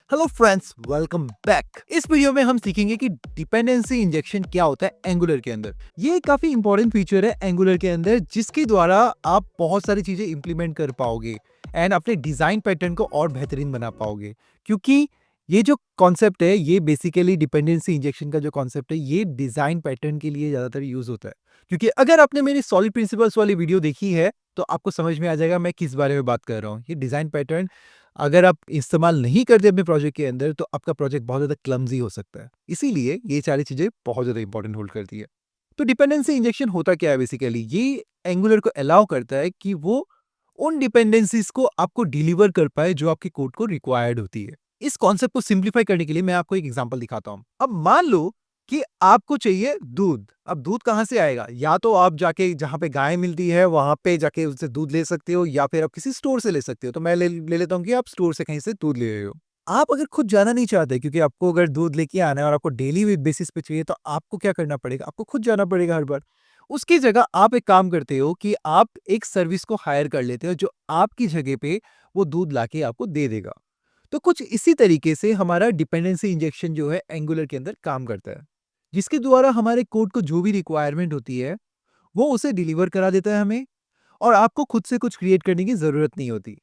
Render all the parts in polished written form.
Hello friends, welcome back. इस video में हम सीखेंगे कि डिपेंडेंसी इंजेक्शन क्या होता है एंगुलर के अंदर। ये काफी इंपॉर्टेंट फीचर है एंगुलर के अंदर, जिसके द्वारा आप बहुत सारी चीजें इंप्लीमेंट कर पाओगे एंड अपने डिजाइन पैटर्न को और बेहतरीन बना पाओगे। क्योंकि ये जो कॉन्सेप्ट है, ये बेसिकली डिपेंडेंसी इंजेक्शन का जो कॉन्सेप्ट है, ये डिजाइन पैटर्न के लिए ज्यादातर यूज होता है। क्योंकि अगर आपने मेरी सॉलिड प्रिंसिपल्स वाली वीडियो देखी है तो आपको समझ में आ जाएगा मैं किस बारे में बात कर रहा हूँ। ये डिजाइन पैटर्न अगर आप इस्तेमाल नहीं करते अपने प्रोजेक्ट के अंदर तो आपका प्रोजेक्ट बहुत ज़्यादा क्लमज़ी हो सकता है। इसीलिए ये सारी चीज़ें बहुत ज़्यादा इंपॉर्टेंट होल्ड करती है। तो डिपेंडेंसी इंजेक्शन होता क्या है बेसिकली? ये एंगुलर को अलाउ करता है कि वो उन डिपेंडेंसीज़ को आपको डिलीवर कर पाए जो आपके कोड को रिक्वायर्ड होती है। इस कॉन्सेप्ट को सिंप्लीफाई करने के लिए मैं आपको एक एग्जांपल दिखाता हूँ। अब मान लो कि आपको चाहिए दूध। अब दूध कहाँ से आएगा? या तो आप जाके जहाँ पे गाय मिलती है वहाँ पे जाके उससे दूध ले सकते हो, या फिर आप किसी स्टोर से ले सकते हो। तो मैं ले लेता हूँ कि आप स्टोर से कहीं से दूध ले रहे हो। आप अगर खुद जाना नहीं चाहते, क्योंकि आपको अगर दूध लेके आना है और आपको डेली बेसिस पे चाहिए, तो आपको क्या करना पड़ेगा? आपको खुद जाना पड़ेगा हर बार। उसकी जगह आप एक काम करते हो कि आप एक सर्विस को हायर कर लेते हो जो आपकी जगह पे वो दूध लाके आपको दे देगा। तो कुछ इसी तरीके से हमारा डिपेंडेंसी इंजेक्शन जो है एंगुलर के अंदर काम करता है, जिसके द्वारा हमारे कोड को जो भी रिक्वायरमेंट होती है वो उसे डिलीवर करा देता है हमें, और आपको खुद से कुछ क्रिएट करने की ज़रूरत नहीं होती।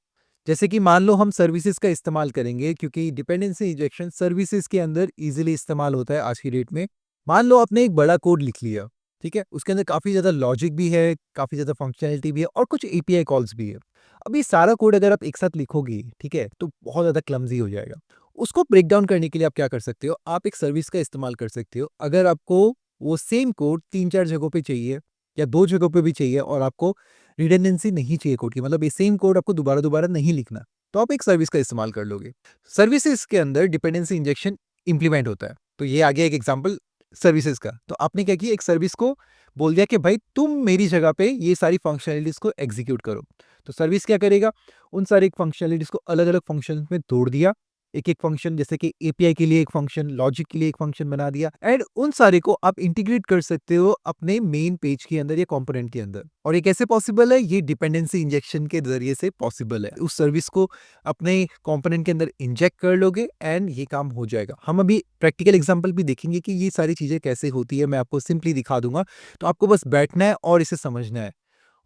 जैसे कि मान लो हम सर्विसेज का इस्तेमाल करेंगे, क्योंकि डिपेंडेंसी इंजेक्शन सर्विसेज के अंदर इजीली इस्तेमाल होता है आज की डेट में। मान लो आपने एक बड़ा कोड लिख लिया, ठीक है? उसके अंदर काफ़ी ज़्यादा लॉजिक भी है, काफ़ी ज़्यादा फंक्शनैलिटी भी है और कुछ एपीआई कॉल्स भी है। अब ये सारा कोड अगर आप एक साथ लिखोगे, ठीक है? तो बहुत ज़्यादा क्लमज़ी हो जाएगा। उसको ब्रेक डाउन करने के लिए आप क्या कर सकते हो? आप एक सर्विस का इस्तेमाल कर सकते हो। अगर आपको वो सेम कोड 3-4 जगहों पे चाहिए या 2 जगहों पे भी चाहिए और आपको रिडंडेंसी नहीं चाहिए कोड की, मतलब ये सेम कोड आपको दोबारा-दोबारा नहीं लिखना, तो आप एक सर्विस का इस्तेमाल कर लोगे। सर्विसेज के अंदर डिपेंडेंसी इंजेक्शन इंप्लीमेंट होता है। तो ये आ गया एक एग्जांपल सर्विसेज का। तो आपने क्या किया, एक सर्विस को बोल दिया कि भाई तुम मेरी जगह पे ये सारी फंक्शनैलिटीज़ को एग्ज़ीक्यूट करो। तो सर्विस क्या करेगा? उन सारी फंक्शनैलिटीज़ को अलग-अलग फंक्शंस में तोड़ दिया। एक-एक फंक्शन, जैसे कि एपीआई के लिए एक फंक्शन, लॉजिक के लिए एक फंक्शन बना दिया, एंड उन सारे को आप इंटीग्रेट कर सकते हो अपने मेन पेज के अंदर या कंपोनेंट के अंदर। और ये कैसे पॉसिबल है? ये डिपेंडेंसी इंजेक्शन के ज़रिए से पॉसिबल है। उस सर्विस को अपने कंपोनेंट के अंदर इंजेक्ट कर लोगे एंड ये काम हो जाएगा। हम अभी प्रैक्टिकल एग्जांपल भी देखेंगे कि ये सारी चीज़ें कैसे होती है, मैं आपको सिंपली दिखा दूँगा। तो आपको बस बैठना है और इसे समझना है।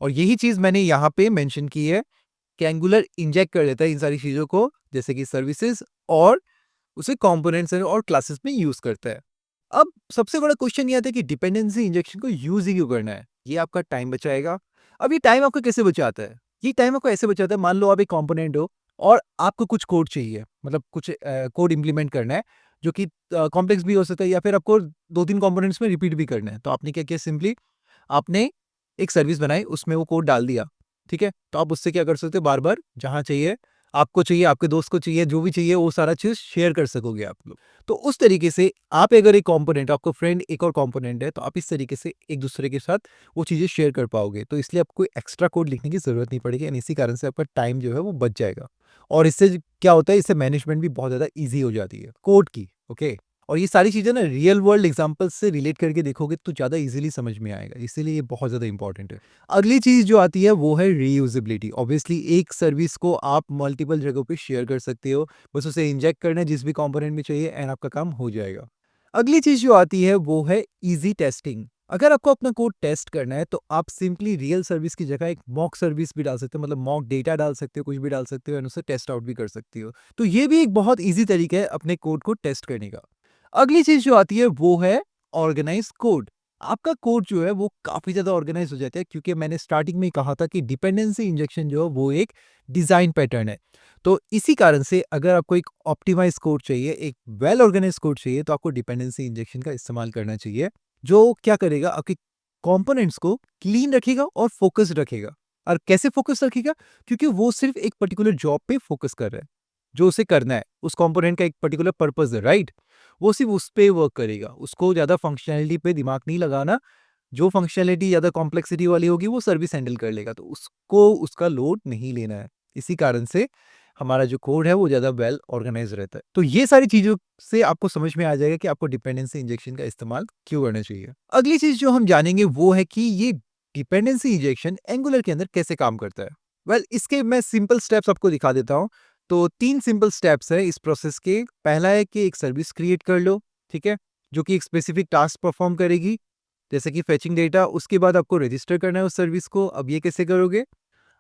और यही चीज़ मैंने यहाँ पे मेंशन की है कि एंगुलर इंजेक्ट कर देता है इन सारी चीज़ों को, जैसे कि सर्विसेज, और उसे कंपोनेंट्स और क्लासेस में यूज़ करता है। अब सबसे बड़ा क्वेश्चन ये आता है कि डिपेंडेंसी इंजेक्शन को यूज़ ही क्यों करना है? ये आपका टाइम बचाएगा। अब ये टाइम आपका कैसे बचाता है? ये टाइम आपको ऐसे बचाता है, मान लो आप एक कंपोनेंट हो और आपको कुछ कोड चाहिए, मतलब कुछ कोड इंप्लीमेंट करना है जो कि कॉम्प्लेक्स भी हो सकता है, या फिर आपको 2-3 कंपोनेंट्स में रिपीट भी करना है। तो आपने क्या किया, सिंपली आपने एक सर्विस बनाई, उसमें वो कोड डाल दिया, ठीक है? तो आप उससे क्या कर सकते हो, बार-बार जहाँ चाहिए, आपको चाहिए, आपके दोस्त को चाहिए, जो भी चाहिए वो सारा चीज़ शेयर कर सकोगे आप लोग। तो उस तरीके से आप अगर एक कंपोनेंट, आपका फ्रेंड एक और कंपोनेंट है, तो आप इस तरीके से एक-दूसरे के साथ वो चीज़ें शेयर कर पाओगे। तो इसलिए आपको एक्स्ट्रा कोड लिखने की ज़रूरत नहीं पड़ेगी एंड इसी कारण से आपका टाइम जो है वो बच जाएगा। और इससे क्या होता है, इससे मैनेजमेंट भी बहुत ज़्यादा ईज़ी हो जाती है कोड की, ओके? और ये सारी चीज़ें ना रियल वर्ल्ड एग्ज़ाम्पल्स से रिलेट करके देखोगे तो ज़्यादा ईज़िली समझ में आएगा, इसीलिए ये बहुत ज़्यादा इंपॉर्टेंट है। अगली चीज़ जो आती है वो है रीयूजेबिलिटी। ऑब्वियसली एक सर्विस को आप मल्टीपल जगहों पे शेयर कर सकते हो, बस उसे इंजेक्ट करना है जिस भी कंपोनेंट में चाहिए एंड आपका काम हो जाएगा। अगली चीज़ जो आती है वो है ईज़ी टेस्टिंग। अगर आपको अपना कोड टेस्ट करना है तो आप सिंपली रियल सर्विस की जगह एक मॉक सर्विस भी डाल सकते हो, मतलब मॉक डेटा डाल सकते हो, कुछ भी डाल सकते हो एंड उसे टेस्ट आउट भी कर सकते हो। तो ये भी एक बहुत ईज़ी तरीका है अपने कोड को टेस्ट करने का। अगली चीज़ जो आती है वो है ऑर्गेनाइज़ कोड। आपका कोड जो है वो काफ़ी ज़्यादा ऑर्गेनाइज़ हो जाता है, क्योंकि मैंने स्टार्टिंग में ही कहा था कि डिपेंडेंसी इंजेक्शन जो है वो एक डिज़ाइन पैटर्न है। तो इसी कारण से अगर आपको एक ऑप्टिमाइज़ कोड चाहिए, एक वेल ऑर्गेनाइज़ कोड चाहिए, तो आपको डिपेंडेंसी इंजेक्शन का इस्तेमाल करना चाहिए, जो क्या करेगा, आपके कंपोनेंट्स को क्लीन रखेगा और फ़ोकस्ड रखेगा। और कैसे फ़ोकस रखेगा? क्योंकि वो सिर्फ़ एक पर्टिकुलर जॉब पे फ़ोकस कर रहा है। जो उसे करना है, उस कंपोनेंट का एक पर्टिकुलर पर्पस है, राइट? वो सिर्फ़ उस पे वर्क करेगा। उसको ज़्यादा फंक्शनैलिटी पे दिमाग नहीं लगाना। जो फंक्शनैलिटी ज़्यादा कॉम्प्लेक्सिटी वाली होगी वो सर्विस हैंडल कर लेगा, तो उसको उसका लोड नहीं लेना है। इसी कारण से हमारा जो कोड है वो ज़्यादा वेल ऑर्गेनाइज़ रहता है। तो ये सारी चीज़ों से आपको समझ में आ जाएगा कि आपको डिपेंडेंसी इंजेक्शन का इस्तेमाल क्यों करना चाहिए। अगली चीज़ जो हम जानेंगे वो है कि ये डिपेंडेंसी इंजेक्शन एंगुलर के अंदर कैसे काम करता है। वेल इसके मैं सिंपल स्टेप्स आपको दिखा देता हूँ। तो 3 सिंपल स्टेप्स है इस प्रोसेस के। पहला है कि एक सर्विस क्रिएट कर लो, ठीक है? जो कि एक स्पेसिफिक टास्क परफॉर्म करेगी, जैसे कि फेचिंग डेटा। उसके बाद आपको रजिस्टर करना है उस सर्विस को। अब ये कैसे करोगे?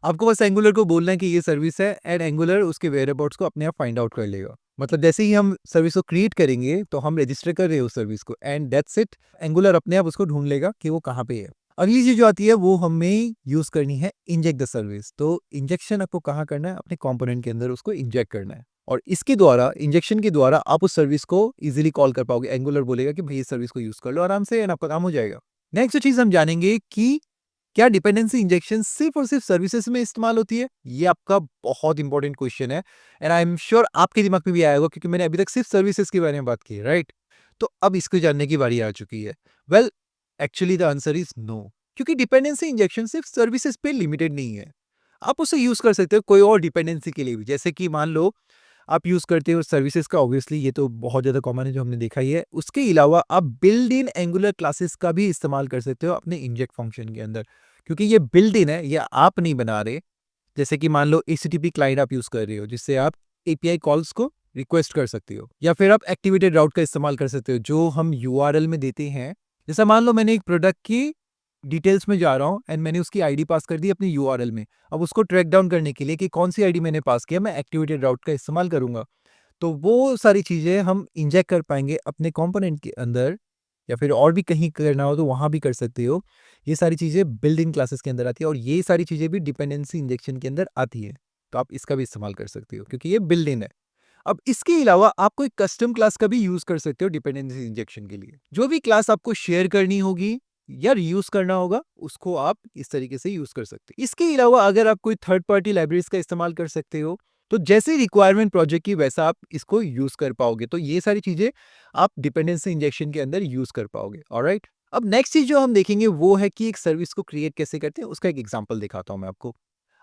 आपको बस एंगुलर को बोलना है कि ये सर्विस है एंड एंगुलर उसके वेयरअबाउट्स को अपने आप फाइंड आउट कर लेगा। मतलब जैसे ही हम सर्विस को क्रिएट करेंगे तो हम रजिस्टर कर रहे हैं उस सर्विस को एंड दैट्स इट। एंगुलर अपने आप उसको ढूंढ लेगा कि वो कहाँ पे है। अगली चीज जो आती है वो हमें यूज करनी है इंजेक्ट द सर्विस। तो इंजेक्शन आपको कहाँ करना है? अपने कंपोनेंट के अंदर उसको इंजेक्ट करना है और इसके द्वारा, इंजेक्शन के द्वारा आप उस सर्विस को इजीली कॉल कर पाओगे। एंगुलर बोलेगा कि भाई इस सर्विस को यूज कर लो आराम से एंड आपका काम हो जाएगा। नेक्स्ट जो चीज हम जानेंगे कि क्या डिपेंडेंसी इंजेक्शन सिर्फ और सिर्फ सर्विसेज में इस्तेमाल होती है? ये आपका बहुत इंपॉर्टेंट क्वेश्चन है एंड आई एम श्योर आपके दिमाग में भी आया होगा क्योंकि मैंने अभी तक सिर्फ सर्विसेज के बारे में बात की है, राइट? तो अब इसको जानने की बारी आ चुकी है। Well, actually the answer is no, क्योंकि डिपेंडेंसी इंजेक्शन सिर्फ सर्विसेज पे लिमिटेड नहीं है। आप उसे यूज कर सकते हो कोई और डिपेंडेंसी के लिए भी। जैसे कि मान लो आप यूज करते हो सर्विसेज का, ऑब्वियसली ये तो बहुत ज्यादा कॉमन है जो हमने देखा ही है। उसके अलावा आप बिल्ड इन एंगुलर क्लासेस का भी इस्तेमाल कर सकते हो अपने इंजेक्ट फंक्शन के अंदर, क्योंकि ये बिल्ड इन है, ये आप नहीं बना रहे। जैसे कि मान लो एचटीटीपी क्लाइंट आप यूज कर रहे हो जिससे आप एपीआई कॉल्स को रिक्वेस्ट कर सकते हो, या फिर आप एक्टिवेटेड राउट का इस्तेमाल कर सकते हो जो हम यूआरएल में देते हैं। जैसा मान लो मैंने एक प्रोडक्ट की डिटेल्स में जा रहा हूँ एंड मैंने उसकी आईडी पास कर दी अपनी यूआरएल में। अब उसको ट्रैक डाउन करने के लिए कि कौन सी आईडी मैंने पास किया, मैं एक्टिवेटेड राउट का इस्तेमाल करूंगा। तो वो सारी चीजें हम इंजेक्ट कर पाएंगे अपने कंपोनेंट के अंदर, या फिर और भी कहीं करना हो तो वहां भी कर सकते हो। ये सारी चीजें बिल्ड इन क्लासेस के अंदर आती है और ये सारी चीजें भी डिपेंडेंसी इंजेक्शन के अंदर आती है। तो आप इसका भी इस्तेमाल कर सकते हो क्योंकि ये बिल्ड इन है। अब इसके अलावा आप कोई कस्टम क्लास का भी यूज कर सकते हो डिपेंडेंसी इंजेक्शन के लिए। जो भी क्लास आपको शेयर करनी होगी या यूज करना होगा उसको आप इस तरीके से यूज कर सकते हो। इसके अलावा अगर आप कोई थर्ड पार्टी लाइब्रेरीज का इस्तेमाल कर सकते हो, तो जैसे रिक्वायरमेंट प्रोजेक्ट की वैसा आप इसको यूज कर पाओगे। तो ये सारी चीजें आप डिपेंडेंसी इंजेक्शन के अंदर यूज कर पाओगे। ऑलराइट, अब नेक्स्ट चीज जो हम देखेंगे वो है कि एक सर्विस को क्रिएट कैसे करते हैं। उसका एक एग्जांपल दिखाता हूं मैं आपको।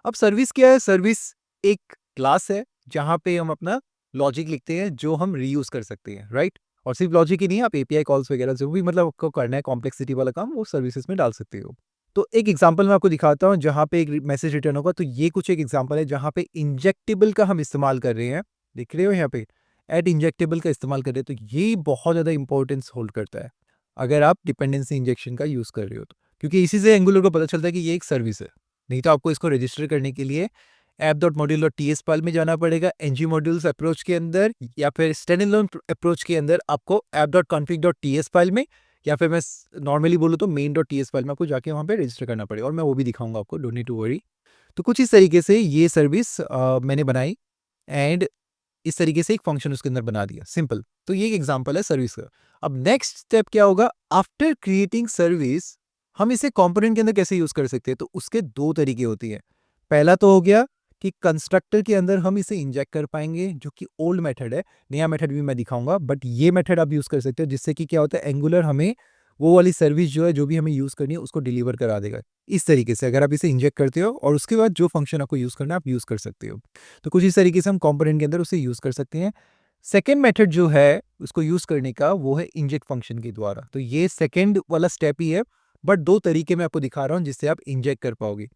अब सर्विस क्या है? सर्विस एक क्लास है जहां पे हम अपना लॉजिक लिखते हैं जो हम रीयूज कर सकते हैं, राइट? और सिर्फ लॉजिक ही नहीं, आप एपीआई कॉल्स वगैरह जो भी मतलब आपको करना है कॉम्प्लेक्सिटी वाला काम, वो सर्विसेज में डाल सकते हो। तो एक एग्जांपल मैं आपको दिखाता हूँ जहां पे एक मैसेज रिटर्न होगा। तो ये कुछ एक एग्जांपल है जहां पे इंजेक्टेबल का हम इस्तेमाल कर रहे हैं। देख रहे हो यहाँ पे एड इंजेक्टेबल का इस्तेमाल कर रहे हैं। तो ये बहुत ज्यादा इंपॉर्टेंस होल्ड करता है अगर आप डिपेंडेंसी इंजेक्शन का यूज कर रहे हो तो, क्योंकि इसी से एंगुलर को पता चलता है कि ये एक सर्विस है। नहीं तो आपको इसको रजिस्टर करने के लिए app.module.ts फाइल में जाना पड़ेगा ng मॉड्यूल्स अप्रोच के अंदर, या फिर स्टैंडअलोन अप्रोच के अंदर आपको app.config.ts फाइल में, या फिर मैं नॉर्मली बोलूँ तो main.ts फाइल में आपको जाके वहाँ पे रजिस्टर करना पड़ेगा और मैं वो भी दिखाऊंगा आपको, डोंट नीड टू वरी। तो कुछ इस तरीके से ये सर्विस मैंने बनाई एंड इस तरीके से एक फंक्शन उसके अंदर बना दिया, सिंपल। तो ये एक एग्जांपल है सर्विस का। अब नेक्स्ट स्टेप क्या होगा? आफ्टर क्रिएटिंग सर्विस हम इसे कंपोनेंट के अंदर कैसे यूज कर सकते हैं? तो उसके दो तरीके होती है। पहला तो हो गया कि कंस्ट्रक्टर के अंदर हम इसे इंजेक्ट कर पाएंगे, जो कि ओल्ड मेथड है। नया मेथड भी मैं दिखाऊंगा, बट ये मेथड आप यूज कर सकते हो जिससे कि क्या होता है, एंगुलर हमें वो वाली सर्विस जो है, जो भी हमें यूज करनी है उसको डिलीवर करा देगा। इस तरीके से अगर आप इसे इंजेक्ट करते हो और उसके बाद जो फंक्शन आपको यूज करना है आप यूज कर सकते हो। तो कुछ इस तरीके से हम कंपोनेंट के अंदर उसे यूज कर सकते हैं। सेकेंड मेथड जो है उसको यूज करने का वो है इंजेक्ट फंक्शन के द्वारा। तो ये सेकेंड वाला स्टेप ही है, बट दो तरीके मैं आपको दिखा रहा हूँ जिससे आप इंजेक्ट कर पाओगे।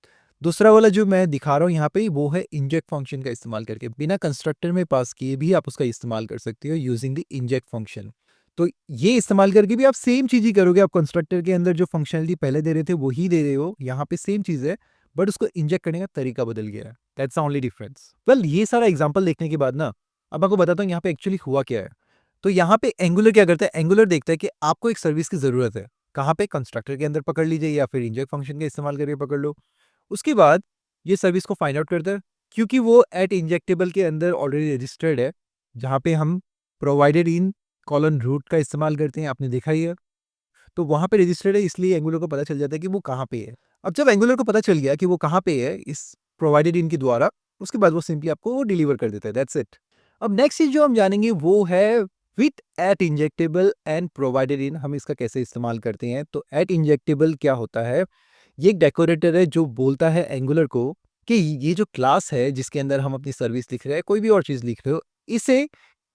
दूसरा वाला जो मैं दिखा रहा हूँ यहाँ पे वो है इंजेक्ट फंक्शन का इस्तेमाल करके, बिना कंस्ट्रक्टर में पास किए भी आप उसका इस्तेमाल कर सकते हो यूजिंग द इंजेक्ट फंक्शन। तो ये इस्तेमाल करके भी आप सेम चीज ही करोगे। आप कंस्ट्रक्टर के अंदर जो फंक्शनलिटी पहले दे रहे थे वही दे रहे हो, यहाँ पे सेम चीज है, बट उसको इंजेक्ट करने का तरीका बदल गया है। That's the only difference. Well, ये सारा एग्जांपल देखने के बाद ना अब आपको बताता हूँ यहाँ पे एक्चुअली हुआ क्या है। तो यहाँ पे एंगुलर क्या करता है? एंगुलर देखता है कि आपको एक सर्विस की जरूरत है। कहाँ पे? कंस्ट्रक्टर के अंदर पकड़ लीजिए या फिर इंजेक्ट फंक्शन का इस्तेमाल करके पकड़ लो। उसके बाद ये सर्विस को फाइंड आउट करता है, क्योंकि वो एट इंजेक्टेबल के अंदर ऑलरेडी रजिस्टर्ड है, जहाँ पे हम प्रोवाइडेड इन कॉलन रूट का इस्तेमाल करते हैं, आपने देखा ही है। तो वहां पे रजिस्टर्ड है, इसलिए एंगुलर को पता चल जाता है कि वो कहाँ पे है। अब जब एंगुलर को पता चल गया कि वो कहाँ पे है इस प्रोवाइडेड इन के द्वारा, उसके बाद वो सिंपली आपको वो डिलीवर कर देता है। That's it. अब नेक्स्ट चीज जो हम जानेंगे वो है with at injectable and provided in हम इसका कैसे इस्तेमाल करते हैं। तो एट इंजेक्टेबल क्या होता है? ये एक डेकोरेटर है जो बोलता है एंगुलर को कि ये जो क्लास है जिसके अंदर हम अपनी सर्विस लिख रहे हैं, कोई भी और चीज लिख रहे हो, इसे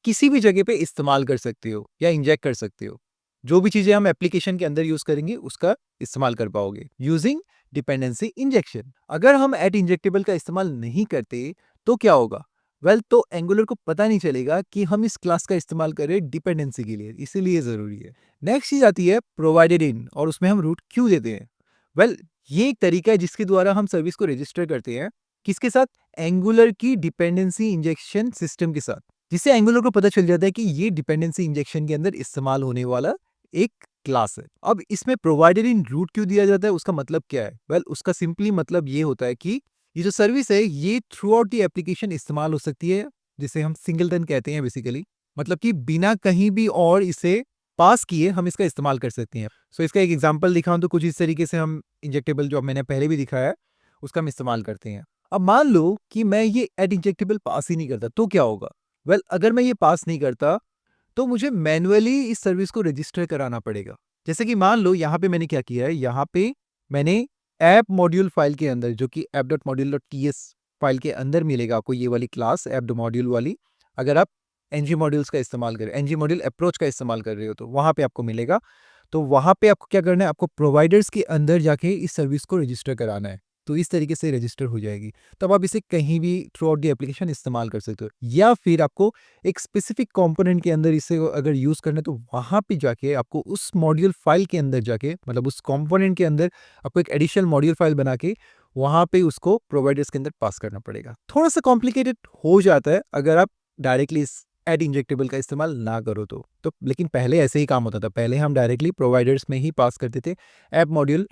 किसी भी जगह पे इस्तेमाल कर सकते हो या इंजेक्ट कर सकते हो। जो भी चीजें हम एप्लीकेशन के अंदर यूज करेंगे उसका इस्तेमाल कर पाओगे यूजिंग डिपेंडेंसी इंजेक्शन। अगर हम एट इंजेक्टेबल का इस्तेमाल नहीं करते तो क्या होगा? वेल तो एंगुलर को पता नहीं चलेगा कि हम इस क्लास का इस्तेमाल कर रहे हैं डिपेंडेंसी के लिए, इसीलिए ज़रूरी है। नेक्स्ट चीज़ आती है प्रोवाइडेड इन, और उसमें हम रूट क्यों देते हैं। वेल ये एक तरीका है जिसके द्वारा हम सर्विस को रजिस्टर करते हैं। किसके साथ? एंगुलर की डिपेंडेंसी इंजेक्शन सिस्टम के साथ, जिससे एंगुलर को पता चल जाता है कि ये डिपेंडेंसी इंजेक्शन के अंदर इस्तेमाल होने वाला एक क्लास है। अब इसमें प्रोवाइडेड इन रूट क्यों दिया जाता है, उसका मतलब क्या है? वेल उसका सिंपली मतलब ये होता है कि ये जो सर्विस है ये थ्रू आउट दी एप्लीकेशन इस्तेमाल हो सकती है, जिसे हम सिंगलटन कहते हैं बेसिकली। मतलब कि बिना कहीं भी और इसे पास किए हम इसका इस्तेमाल कर सकते हैं। सो इसका एक एग्जांपल दिखाऊं तो कुछ इस तरीके से हम इंजेक्टेबल, जो मैंने पहले भी दिखाया है, उसका हम इस्तेमाल करते हैं। अब मान लो कि मैं ये एड इंजेक्टेबल पास ही नहीं करता, तो क्या होगा? वेल अगर मैं ये पास नहीं करता तो मुझे मैन्युअली इस सर्विस को रजिस्टर कराना पड़ेगा। जैसे कि मान लो यहाँ पे मैंने क्या किया है, यहाँ पे मैंने ऐप मॉड्यूल फाइल के अंदर, जो कि app.module.ts फाइल के अंदर मिलेगा आपको ये वाली क्लास ऐप मॉड्यूल वाली। अगर आप एनजी मॉड्यूल्स का इस्तेमाल करें, एनजी मॉड्यूल अप्रोच का इस्तेमाल कर रहे हो, तो वहाँ पे आपको मिलेगा। तो वहाँ पे आपको क्या करना है, आपको प्रोवाइडर्स के अंदर जाके इस सर्विस को रजिस्टर कराना है। तो इस तरीके से रजिस्टर हो जाएगी। तब आप इसे कहीं भी थ्रू आउट द एप्लीकेशन इस्तेमाल कर सकते हो, या फिर आपको एक स्पेसिफिक कंपोनेंट के अंदर इसे अगर यूज़ करना है तो वहाँ पे जाके आपको उस मॉड्यूल फाइल के अंदर जाके, मतलब उस कंपोनेंट के अंदर आपको एक एडिशनल मॉड्यूल फाइल बना के वहाँ पे उसको प्रोवाइडर्स के अंदर पास करना पड़ेगा। थोड़ा सा कॉम्प्लिकेटेड हो जाता है अगर आप डायरेक्टली इस एड इंजेक्टेबल का इस्तेमाल ना करो तो लेकिन पहले ऐसे ही काम होता था। पहले हम डायरेक्टली प्रोवाइडर्स में ही पास करते थे ऐप मॉड्यूल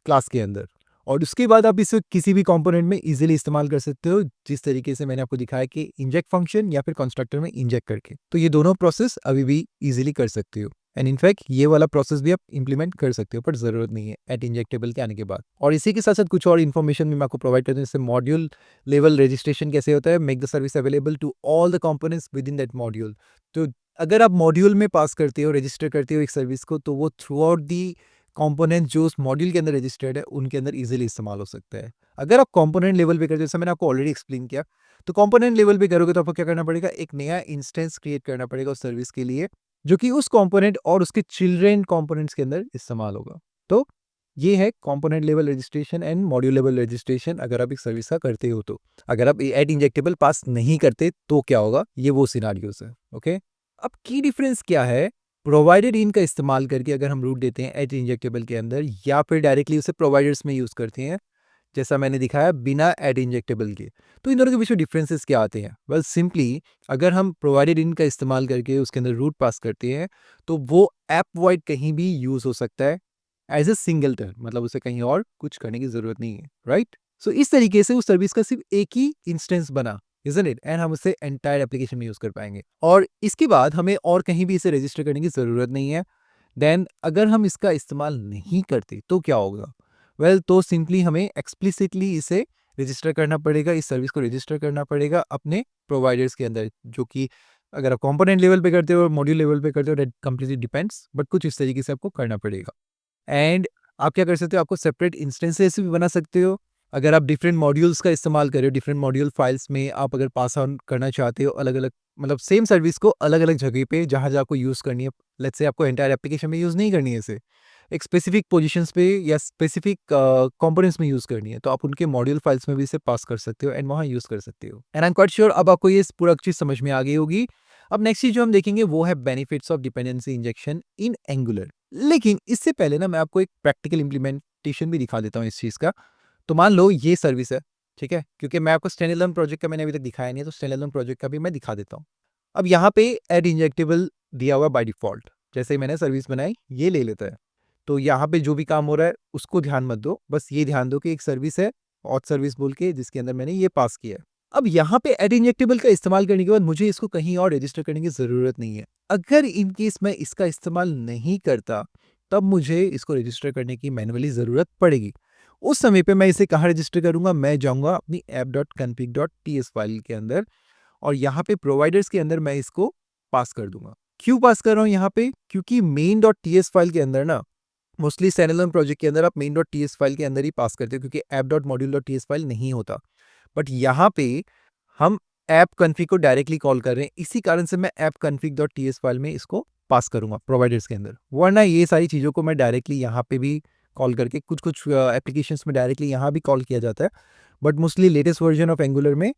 क्लास के अंदर, और उसके बाद आप इसे किसी भी कंपोनेंट में इजीली इस्तेमाल कर सकते हो, जिस तरीके से मैंने आपको दिखाया कि इंजेक्ट फंक्शन या फिर कंस्ट्रक्टर में इंजेक्ट करके। तो ये दोनों प्रोसेस अभी भी इजीली कर सकते हो, एंड इनफैक्ट ये वाला प्रोसेस भी आप इंप्लीमेंट कर सकते हो, पर जरूरत नहीं है एट इंजेक्टेबल के आने के बाद। और इसी के साथ साथ कुछ और इन्फॉर्मेशन भी मैं आपको प्रोवाइड करता हूँ, जैसे मॉड्यूल लेवल रजिस्ट्रेशन कैसे होता है, make the service available to all the components with in that module. तो अगर आप मॉड्यूल में पास करते हो, रजिस्टर करते हो एक सर्विस को, तो वो थ्रू आउट दी कंपोनेंट जो उस मॉड्यूल के अंदर रजिस्टर्ड है उनके अंदर इजीली इस्तेमाल हो सकता है। अगर आप कंपोनेंट लेवल पे करते हो, जैसे मैंने आपको ऑलरेडी एक्सप्लेन किया, तो कंपोनेंट लेवल पे करोगे तो आपको क्या करना पड़ेगा, एक नया इंस्टेंस क्रिएट करना पड़ेगा उस सर्विस के लिए, जो कि उस कंपोनेंट और उसके चिल्ड्रेन कंपोनेंट्स के अंदर इस्तेमाल होगा। तो ये है component level registration and module level registration, अगर आप एक सर्विस का करते हो तो। अगर आप एड इंजेक्टेबल पास नहीं करते तो क्या होगा, ये वो सिनारियोस है। ओके, अब की डिफरेंस क्या है प्रोवाइडेड इन का इस्तेमाल करके, अगर हम रूट देते हैं एड इंजेक्टेबल के अंदर, या फिर डायरेक्टली उसे प्रोवाइडर्स में यूज करते हैं जैसा मैंने दिखाया बिना एड इंजेक्टेबल के। तो इन दोनों के बीच में डिफरेंसेस क्या आते हैं? वेल सिंपली अगर हम प्रोवाइडेड इन का इस्तेमाल करके उसके अंदर रूट पास करते हैं, तो वो ऐप वाइड कहीं भी यूज हो सकता है एज ए सिंगलटन, मतलब उसे कहीं और कुछ करने की जरूरत नहीं है, राइट? सो इस तरीके से उस सर्विस का सिर्फ एक ही इंस्टेंस बना, इजंट इट, एंड हम उसे एंटायर एप्लीकेशन में यूज कर पाएंगे, और इसके बाद हमें और कहीं भी इसे रजिस्टर करने की जरूरत नहीं है। देन अगर हम इसका इस्तेमाल नहीं करते तो क्या होगा? वेल तो सिंपली हमें एक्सप्लिसिटली इसे रजिस्टर करना पड़ेगा, इस सर्विस को रजिस्टर करना पड़ेगा अपने प्रोवाइडर्स के अंदर, जो कि अगर आप कंपोनेंट लेवल पे करते हो और मॉड्यूल लेवल पे करते हो, दैट कंप्लीटली डिपेंड्स, बट कुछ इस तरीके से आपको करना पड़ेगा। एंड आप क्या कर सकते हो, आपको सेपरेट इंस्टेंसेस भी बना सकते हो। अगर आप डिफरेंट मॉड्यूल्स का इस्तेमाल कर रहे हो, डिफरेंट मॉड्यूल फाइल्स में आप अगर पास ऑन करना चाहते हो अलग अलग, मतलब सेम सर्विस को अलग अलग जगह पे जहाँ जहाँ आपको यूज़ करनी है, लेट्स से आपको एंटायर एप्लीकेशन में यूज़ नहीं करनी है इसे, एक स्पेसिफिक पोजीशंस पे या स्पेसिफिक कंपोनेंट्स में यूज़ करनी है, तो आप उनके मॉड्यूल फाइल्स में भी इसे पास कर सकते हो एंड वहाँ यूज़ कर सकते हो। And I am quite sure अब आपको ये पूरा चीज़ समझ में आ गई होगी। अब नेक्स्ट चीज़ जो हम देखेंगे वो है benefits of dependency injection in angular. लेकिन इससे पहले ना मैं आपको एक प्रैक्टिकल इम्प्लीमेंटेशन भी दिखा देता हूँ इस चीज़ का। तो मान लो ये सर्विस है, ठीक है? क्योंकि मैं आपको स्टैंडअलोन प्रोजेक्ट का मैंने अभी तक दिखाया नहीं है, तो स्टैंडअलोन प्रोजेक्ट का भी मैं दिखा देता हूँ। अब यहाँ पे एड इंजेक्टेबल दिया हुआ बाय डिफ़ॉल्ट, जैसे ही मैंने सर्विस बनाई ये ले लेता है। तो यहाँ पे जो भी काम हो रहा है उसको ध्यान मत दो, बस ये ध्यान दो कि एक सर्विस है ऑथ सर्विस बोल के, जिसके अंदर मैंने ये पास किया है। अब यहाँ पे एड इंजेक्टेबल का इस्तेमाल करने के बाद मुझे इसको कहीं और रजिस्टर करने की ज़रूरत नहीं है। अगर इन केस मैं इसका इस्तेमाल नहीं करता, तब मुझे इसको रजिस्टर करने की मैन्युअली ज़रूरत पड़ेगी। उस समय पे मैं इसे कहाँ रजिस्टर करूँगा? मैं जाऊँगा अपनी app.config.ts फाइल के अंदर, और यहाँ पे प्रोवाइडर्स के अंदर मैं इसको पास कर दूँगा। क्यों पास कर रहा हूँ यहाँ पे? क्योंकि main.ts फाइल के अंदर ना, मोस्टली स्टैंडअलोन प्रोजेक्ट के अंदर आप main.ts फाइल के अंदर ही पास करते हो, क्योंकि app.module.ts फाइल नहीं होता। बट यहाँ पे हम ऐप कॉन्फ़िग को डायरेक्टली कॉल कर रहे हैं, इसी कारण से मैं app.config.ts फाइल में इसको पास करूँगा प्रोवाइडर्स के अंदर। वरना ये सारी चीज़ों को मैं डायरेक्टली यहाँ पे भी कॉल करके, कुछ-कुछ एप्लीकेशंस में डायरेक्टली यहाँ भी कॉल किया जाता है। But mostly latest version of angular में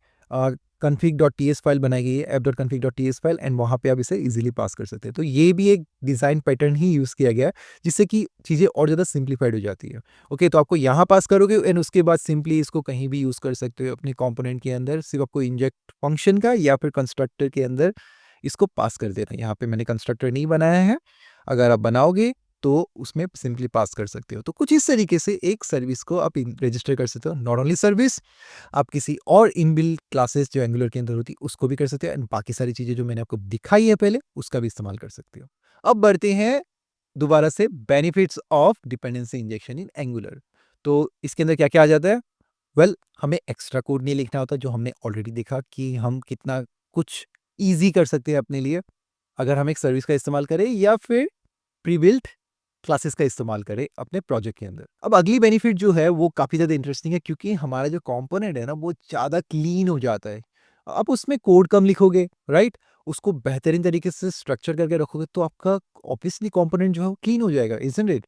config.ts फाइल बनाई गई है, app.config.ts फाइल, एंड वहाँ पे आप इसे इजीली पास कर सकते हैं। तो ये भी एक डिज़ाइन पैटर्न ही यूज़ किया गया है, जिससे कि चीज़ें और ज़्यादा सिंप्लीफाइड हो जाती है। ओके, तो आपको यहाँ पास करोगे एंड उसके बाद सिंपली इसको कहीं भी यूज़ कर सकते हो अपने कंपोनेंट के अंदर, सिर्फ आपको इंजेक्ट फंक्शन का या फिर कंस्ट्रक्टर के अंदर इसको पास कर देना है। यहाँ पे मैंने कंस्ट्रक्टर नहीं बनाया है, अगर आप बनाओगे तो उसमें सिंपली पास कर सकते हो। तो कुछ इस तरीके से एक सर्विस को आप रजिस्टर कर सकते हो। नॉट ओनली सर्विस, आप किसी और इनबिल्ट क्लासेस जो एंगुलर के अंदर होती है उसको भी कर सकते हो, एंड बाकी सारी चीजें जो मैंने आपको दिखाई है पहले उसका भी इस्तेमाल कर सकते हो। अब बढ़ते हैं दोबारा से benefits of dependency injection in angular. तो इसके अंदर क्या क्या आ जाता है? वेल, हमें एक्स्ट्रा कोड नहीं लिखना होता, जो हमने ऑलरेडी देखा कि हम कितना कुछ ईजी कर सकते हैं अपने लिए अगर हम एक सर्विस का इस्तेमाल करें या फिर प्रीबिल्ट क्लासेस का इस्तेमाल करें अपने प्रोजेक्ट के अंदर। अब अगली बेनिफिट जो है वो काफ़ी ज़्यादा इंटरेस्टिंग है, क्योंकि हमारा जो कंपोनेंट है ना वो ज़्यादा क्लीन हो जाता है। आप उसमें कोड कम लिखोगे, राइट? उसको बेहतरीन तरीके से स्ट्रक्चर करके रखोगे तो आपका ऑब्वियसली कंपोनेंट जो है वो क्लीन हो जाएगा, इज़न्ट इट?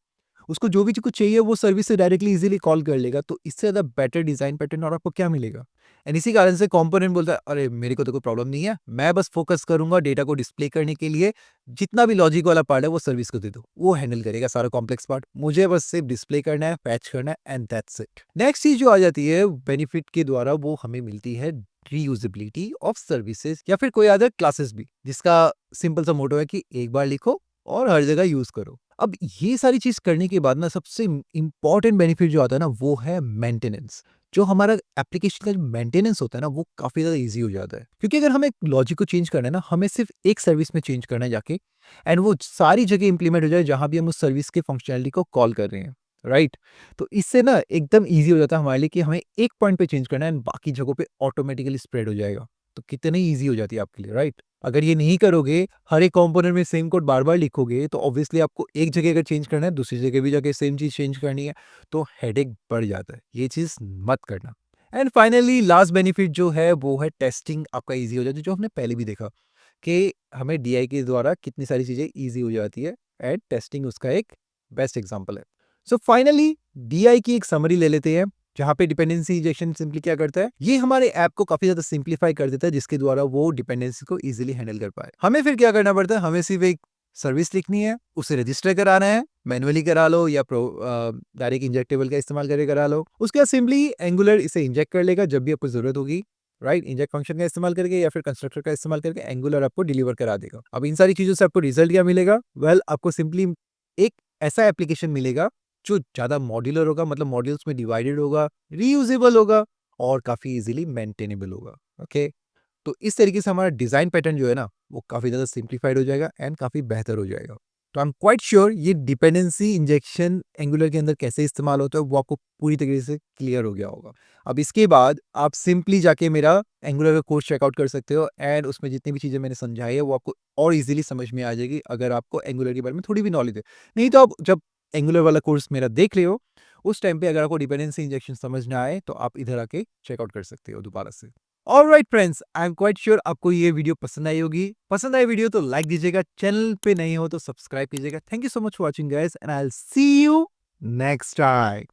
उसको जो भी चीज़ को चाहिए वो सर्विस से डायरेक्टली इजीली कॉल कर लेगा। तो इससे ज़्यादा बेटर डिज़ाइन पैटर्न और आपको क्या मिलेगा? एंड इसी कारण से कंपोनेंट बोलता है, अरे मेरे को तो कोई प्रॉब्लम नहीं है, मैं बस फोकस करूंगा डेटा को डिस्प्ले करने के लिए, जितना भी लॉजिक वाला पार्ट है वो सर्विस को दे दो, वो हैंडल करेगा सारा कॉम्प्लेक्स पार्ट, मुझे बस सिर्फ डिस्प्ले करना है, पैच करना है, एंड दैट्स इट। नेक्स्ट चीज जो आ जाती है बेनिफिट के द्वारा, वो हमें मिलती है रीयूजेबिलिटी ऑफ सर्विसेज या फिर कोई अदर क्लासेस भी, जिसका सिंपल सा मोटो है कि एक बार लिखो और हर जगह यूज करो। अब ये सारी चीज करने के बाद ना सबसे इंपॉर्टेंट बेनिफिट जो आता है ना वो है मेंटेनेंस। जो हमारा एप्लीकेशन का मेंटेनेंस होता है ना वो काफी ज्यादा इजी हो जाता है, क्योंकि अगर हमें लॉजिक को चेंज करना है ना, हमें सिर्फ एक सर्विस में चेंज करना है जाके, एंड वो सारी जगह इंप्लीमेंट हो जाए जहां भी हम उस सर्विस के फंक्शनैलिटी को कॉल कर रहे हैं, राइट? तो इससे ना एकदम ईजी हो जाता है हमारे लिए कि हमें एक पॉइंट पे चेंज करना है एंड बाकी जगहों पे ऑटोमेटिकली स्प्रेड हो जाएगा। तो कितनी ईजी हो जाती है आपके लिए, राइट? अगर ये नहीं करोगे, हर एक कंपोनेंट में सेम कोड बार-बार लिखोगे, तो ऑब्वियसली आपको एक जगह अगर चेंज करना है, दूसरी जगह भी जाके सेम चीज़ चेंज करनी है, तो हेडेक बढ़ जाता है। ये चीज़ मत करना। एंड फाइनली लास्ट बेनिफिट जो है, वो है टेस्टिंग आपका ईज़ी हो जाता है, जो हमने पहले भी देखा कि हमें डीआई के द्वारा कितनी सारी चीज़ें ईज़ी हो जाती है, एंड टेस्टिंग उसका एक बेस्ट एग्जांपल है। सो फाइनली डीआई की एक समरी ले लेते हैं, जहाँ पे डिपेंडेंसी इंजेक्शन सिंपली क्या करता है, ये हमारे ऐप को काफी ज्यादा सिंप्लीफाई कर देता है, जिसके द्वारा वो डिपेंडेंसी को इजीली हैंडल कर पाए। हमें फिर क्या करना पड़ता है? हमें सिर्फ एक सर्विस लिखनी है, उसे रजिस्टर कराना है, मैनुअली करा लो या डायरेक्ट इंजेक्टेबल का इस्तेमाल करके करा लो। उसके बाद सिंपली एंगुलर इसे इंजेक्ट कर लेगा जब भी आपको जरूरत होगी, राइट? इंजेक्ट फंक्शन का इस्तेमाल करके या फिर कंस्ट्रक्टर का इस्तेमाल करके एंगुलर आपको डिलीवर करा देगा। अब इन सारी चीजों से आपको रिजल्ट क्या मिलेगा? वेल, आपको सिंपली एक ऐसा एप्लीकेशन मिलेगा जो ज़्यादा मॉड्यूलर होगा, मतलब मॉड्यूल्स में डिवाइडेड होगा, रीयूजेबल होगा और काफ़ी इजीली मेंटेनेबल होगा। ओके, तो इस तरीके से हमारा डिज़ाइन पैटर्न जो है ना वो काफ़ी ज़्यादा सिंप्लीफाइड हो जाएगा एंड काफ़ी बेहतर हो जाएगा। तो आई एम क्वाइट श्योर ये डिपेंडेंसी इंजेक्शन एंगुलर के अंदर कैसे इस्तेमाल होता है वो आपको पूरी तरीके से क्लियर हो गया होगा। अब इसके बाद आप सिंपली जाके मेरा एंगुलर का कोर्स चेकआउट कर सकते हो, एंड उसमें जितनी भी चीज़ें मैंने समझाई है वो आपको और इजीली समझ में आ जाएगी, अगर आपको एंगुलर के बारे में थोड़ी भी नॉलेज है। नहीं तो आप जब एंगुलर वाला कोर्स मेरा देख रहे हो, उस टाइम पे अगर आपको डिपेंडेंसी इंजेक्शन समझ ना आए तो आप इधर आके चेकआउट कर सकते हो दोबारा से। Alright friends, I am quite sure आपको ये वीडियो पसंद आई होगी। पसंद आई वीडियो तो लाइक दीजिएगा, चैनल पे नहीं हो तो सब्सक्राइब कीजिएगा। Thank you so much for watching guys, and I will see you next time.